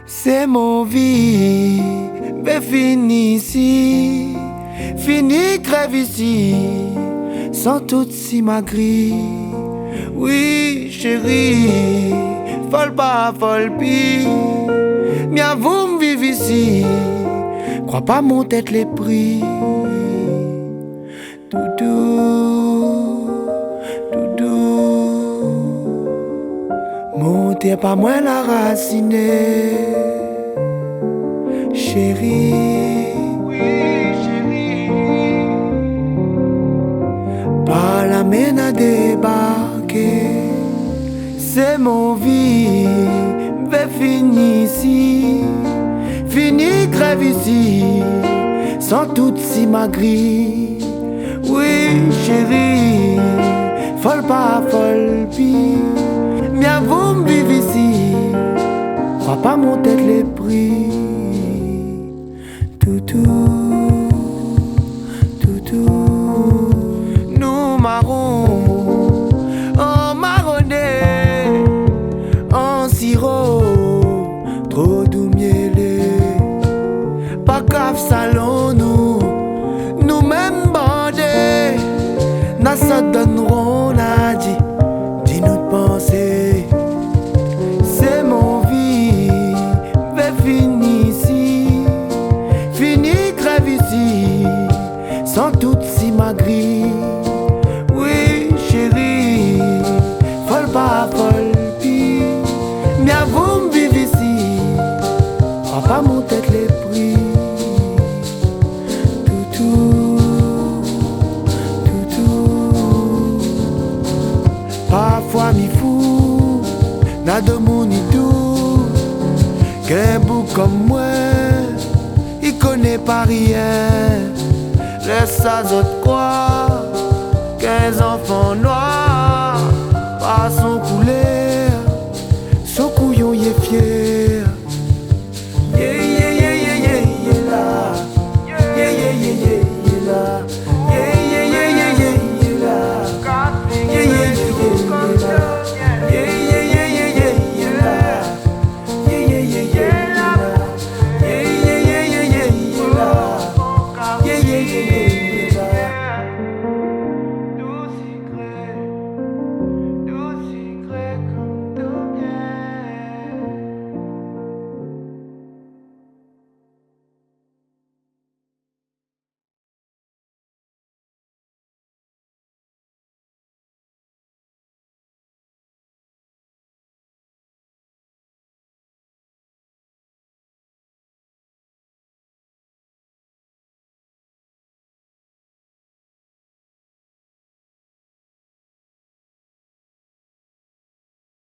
C'est mon vie, mais fini ici, fini crève ici, sans toute si ma grille. Oui, chérie, folle pas, folle pis, bien vous me vivez ici, crois pas mon tête les prix. Doudou, doudou, montez pas moins la racinée. Chérie, oui chérie, pas la mène à débarquer. C'est mon vie, vais finir ici, fini crève ici, sans toute si ma grille. Oui chérie, folle pas, folle pis, bien vous me vivez ici, crois pas mon tête les prix. Toutou, toutou, nous marrons, en marronné, en sirop, trop doux mielé, pas grave salon nous mêmes bandés, n'a ça donneront n'a dit notre pensée. C'est mon vie, vais finir ici, fini crève ici, sans toute si ma grille. Oui chérie, folle pas, folle pis, bien vous me vivez ici, crois pas mon tête les prix. Toutou, toutou, parfois mi fou, n'a de mon ni tout, qu'un bout comme moi, il connaît pas rien. Laisse ça autres croire qu'un enfant noir, pas son couleur, son couillon y est fier.